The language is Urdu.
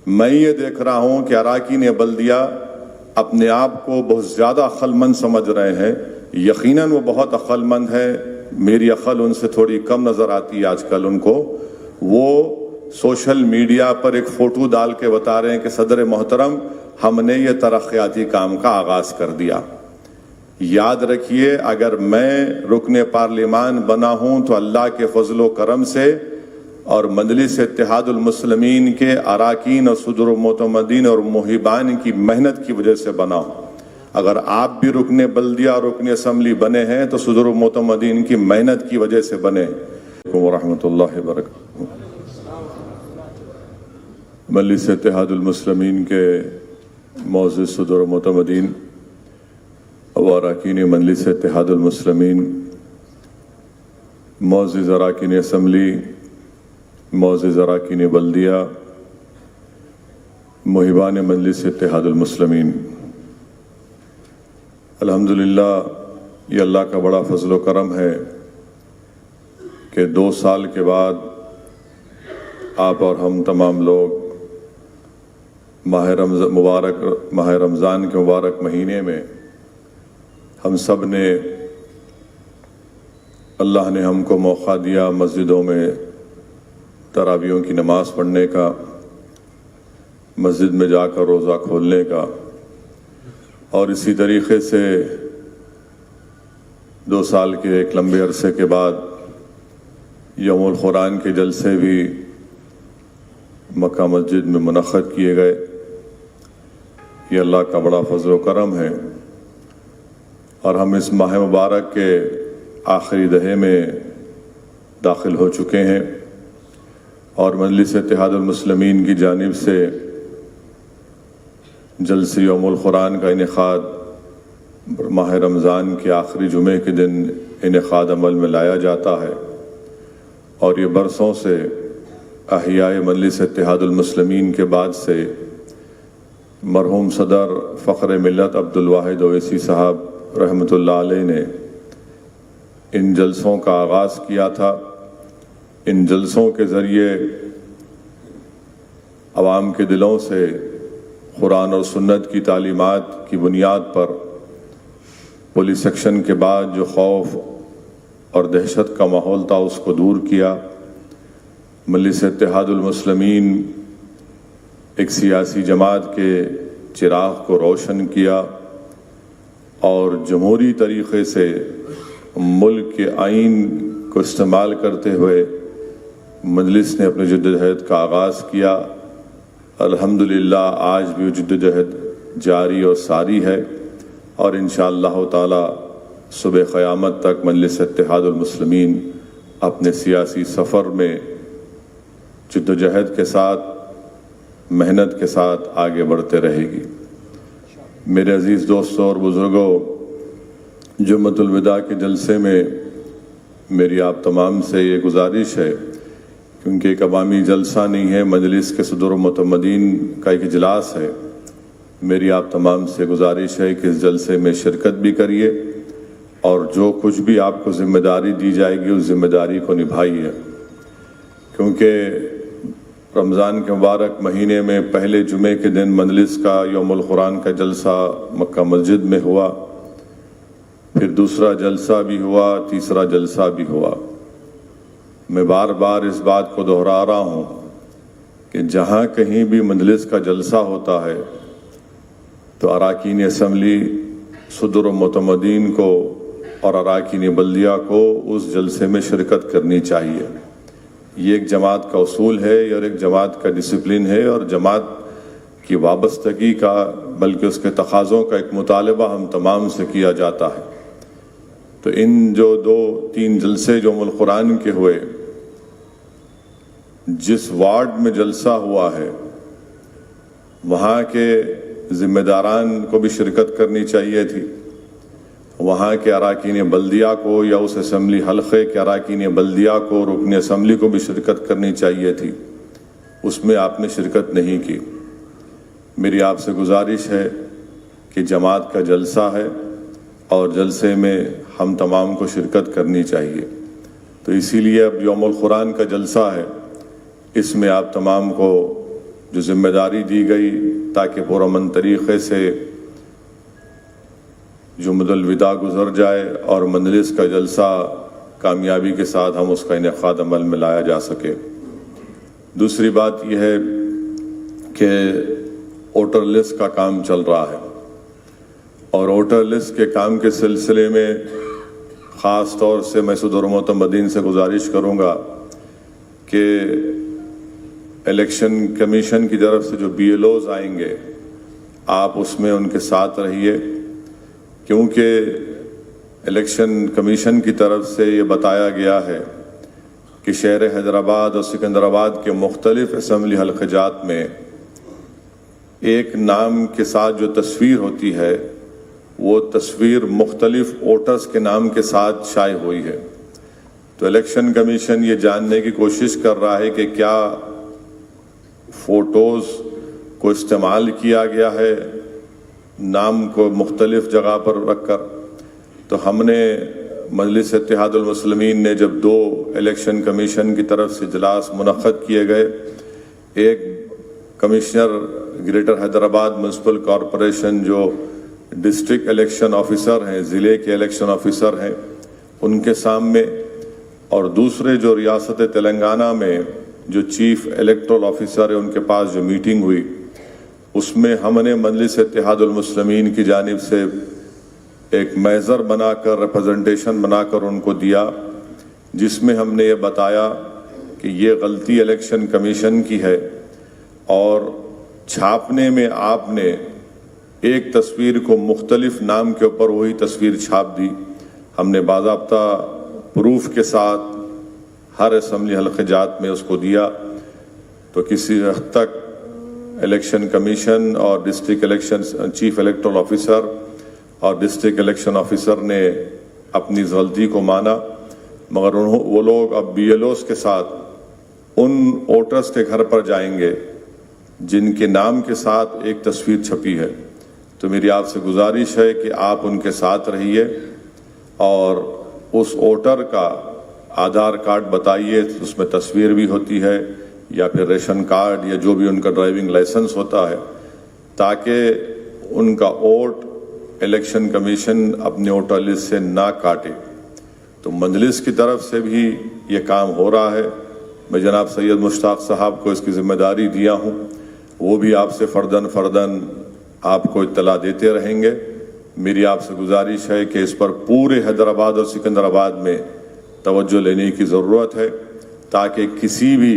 میں یہ دیکھ رہا ہوں کہ اراکین بلدیہ اپنے آپ کو بہت زیادہ عقل مند سمجھ رہے ہیں. یقیناً وہ بہت عقل مند ہے، میری عقل ان سے تھوڑی کم نظر آتی ہے آج کل ان کو. وہ سوشل میڈیا پر ایک فوٹو ڈال کے بتا رہے ہیں کہ صدر محترم ہم نے یہ ترقیاتی کام کا آغاز کر دیا. یاد رکھیے، اگر میں رکن پارلیمان بنا ہوں تو اللہ کے فضل و کرم سے اور مجلس اتحاد المسلمین کے اراکین اور صدور المعتمدین اور محبان کی محنت کی وجہ سے بنا ہوں. اگر آپ بھی رکن بلدیہ اور رکن اسمبلی بنے ہیں تو صدور المعتمدین کی محنت کی وجہ سے بنے. ورحمۃ اللہ وبرکاتہ. مجلس اتحاد المسلمین کے معزز صدور المعتمدین و اراکین مجلس اتحاد المسلمین، معزز اراکین اسمبلی، معزز اراکین بلدیہ، محبان مجلس اتحاد المسلمین، الحمدللہ یہ اللہ کا بڑا فضل و کرم ہے کہ 2 سال کے بعد آپ اور ہم تمام لوگ ماہ رمضان کے مبارک مہینے میں ہم سب نے، اللہ نے ہم کو موقع دیا مسجدوں میں تراویحوں کی نماز پڑھنے کا، مسجد میں جا کر روزہ کھولنے کا، اور اسی طریقے سے 2 سال کے ایک لمبے عرصے کے بعد یوم القرآن کے جلسے بھی مکہ مسجد میں منعقد کیے گئے. یہ اللہ کا بڑا فضل و کرم ہے، اور ہم اس ماہ مبارک کے آخری دہے میں داخل ہو چکے ہیں، اور مجلس اتحاد المسلمین کی جانب سے جلسے یوم القرآن کا انعقاد ماہ رمضان کے آخری جمعے کے دن انعقاد عمل میں لایا جاتا ہے. اور یہ برسوں سے احیاء مجلس اتحاد المسلمین کے بعد سے مرحوم صدر فخر ملت عبدالواحد اویسی صاحب رحمۃ اللہ علیہ نے ان جلسوں کا آغاز کیا تھا. ان جلسوں کے ذریعے عوام کے دلوں سے قرآن اور سنت کی تعلیمات کی بنیاد پر پولیس ایکشن کے بعد جو خوف اور دہشت کا ماحول تھا اس کو دور کیا. مجلس اتحاد المسلمین ایک سیاسی جماعت کے چراغ کو روشن کیا، اور جمہوری طریقے سے ملک کے آئین کو استعمال کرتے ہوئے مجلس نے اپنے جدوجہد کا آغاز کیا. الحمدللہ آج بھی وہ جدوجہد جاری اور ساری ہے، اور انشاءاللہ تعالی صبح قیامت تک مجلس اتحاد المسلمین اپنے سیاسی سفر میں جدوجہد کے ساتھ، محنت کے ساتھ آگے بڑھتے رہے گی. میرے عزیز دوستوں اور بزرگوں، جمعۃ الوداع کے جلسے میں میری آپ تمام سے یہ گزارش ہے، کیونکہ ایک عوامی جلسہ نہیں ہے، مجلس کے صدور معتمدین کا ایک اجلاس ہے. میری آپ تمام سے گزارش ہے کہ اس جلسے میں شرکت بھی کریے، اور جو کچھ بھی آپ کو ذمہ داری دی جائے گی اس ذمہ داری کو نبھائیے. کیونکہ رمضان کے مبارک مہینے میں پہلے جمعے کے دن مجلس کا یوم القرآن کا جلسہ مکہ مسجد میں ہوا، پھر دوسرا جلسہ بھی ہوا، تیسرا جلسہ بھی ہوا. میں بار بار اس بات کو دہرا رہا ہوں کہ جہاں کہیں بھی مجلس کا جلسہ ہوتا ہے تو اراکین اسمبلی، صدور المعتمدین کو اور اراکین بلدیہ کو اس جلسے میں شرکت کرنی چاہیے. یہ ایک جماعت کا اصول ہے اور ایک جماعت کا ڈسپلن ہے، اور جماعت کی وابستگی کا بلکہ اس کے تقاضوں کا ایک مطالبہ ہم تمام سے کیا جاتا ہے. تو ان جو 2-3 جلسے جو یوم القرآن کے ہوئے، جس وارڈ میں جلسہ ہوا ہے وہاں کے ذمہ داران کو بھی شرکت کرنی چاہیے تھی، وہاں کے اراکین بلدیہ کو یا اس اسمبلی حلقے کے اراکین بلدیہ کو، رکن اسمبلی کو بھی شرکت کرنی چاہیے تھی. اس میں آپ نے شرکت نہیں کی. میری آپ سے گزارش ہے کہ جماعت کا جلسہ ہے اور جلسے میں ہم تمام کو شرکت کرنی چاہیے. تو اسی لیے اب یوم القرآن کا جلسہ ہے، اس میں آپ تمام کو جو ذمہ داری دی گئی تاکہ پرامن طریقے سے جمعۃ الوداع گزر جائے اور مجلس کا جلسہ کامیابی کے ساتھ ہم اس کا انعقاد عمل میں لایا جا سکے۔ دوسری بات یہ ہے کہ ووٹر لسٹ کا کام چل رہا ہے، اور ووٹر لسٹ کے کام کے سلسلے میں خاص طور سے میں صدر معتمدین سے گزارش کروں گا کہ الیکشن کمیشن کی طرف سے جو BLOs آئیں گے آپ اس میں ان کے ساتھ رہیے، کیونکہ الیکشن کمیشن کی طرف سے یہ بتایا گیا ہے کہ شہر حیدرآباد اور سکندرآباد کے مختلف اسمبلی حلقہ جات میں ایک نام کے ساتھ جو تصویر ہوتی ہے وہ تصویر مختلف ووٹرز کے نام کے ساتھ شائع ہوئی ہے۔ تو الیکشن کمیشن یہ جاننے کی کوشش کر رہا ہے کہ کیا فوٹوز کو استعمال کیا گیا ہے نام کو مختلف جگہ پر رکھ کر۔ تو ہم نے مجلس اتحاد المسلمین نے جب 2 الیکشن کمیشن کی طرف سے اجلاس منعقد کیے گئے، ایک commissioner greater Hyderabad municipal corporation جو ڈسٹرکٹ الیکشن آفیسر ہیں، ضلع کے الیکشن آفیسر ہیں، ان کے سامنے، اور دوسرے جو ریاست تلنگانہ میں جو چیف الیکٹورل آفیسر ہے ان کے پاس جو میٹنگ ہوئی، اس میں ہم نے مجلس اتحاد المسلمین کی جانب سے ایک محضر بنا کر ریپرزنٹیشن بنا کر ان کو دیا، جس میں ہم نے یہ بتایا کہ یہ غلطی الیکشن کمیشن کی ہے، اور چھاپنے میں آپ نے ایک تصویر کو مختلف نام کے اوپر وہی تصویر چھاپ دی۔ ہم نے باضابطہ پروف کے ساتھ ہر اسمبلی حلقہ جات میں اس کو دیا، تو کسی حد تک الیکشن کمیشن اور district election chief electoral officer اور ڈسٹرکٹ الیکشن آفیسر نے اپنی غلطی کو مانا، مگر وہ لوگ اب BLOs کے ساتھ ان ووٹرز کے گھر پر جائیں گے جن کے نام کے ساتھ ایک تصویر چھپی ہے۔ تو میری آپ سے گزارش ہے کہ آپ ان کے ساتھ رہیے اور اس ووٹر کا آدھار کارڈ بتائیے، اس میں تصویر بھی ہوتی ہے، یا پھر ریشن کارڈ یا جو بھی ان کا ڈرائیونگ لائسنس ہوتا ہے، تاکہ ان کا ووٹ الیکشن کمیشن اپنے ووٹر لسٹ سے نہ کاٹے۔ تو مجلس کی طرف سے بھی یہ کام ہو رہا ہے۔ میں جناب سید مشتاق صاحب کو اس کی ذمہ داری دیا ہوں، وہ بھی آپ سے فرداً آپ کو اطلاع دیتے رہیں گے۔ میری آپ سے گزارش ہے کہ اس پر پورے حیدرآباد اور سکندرآباد میں توجہ لینے کی ضرورت ہے، تاکہ کسی بھی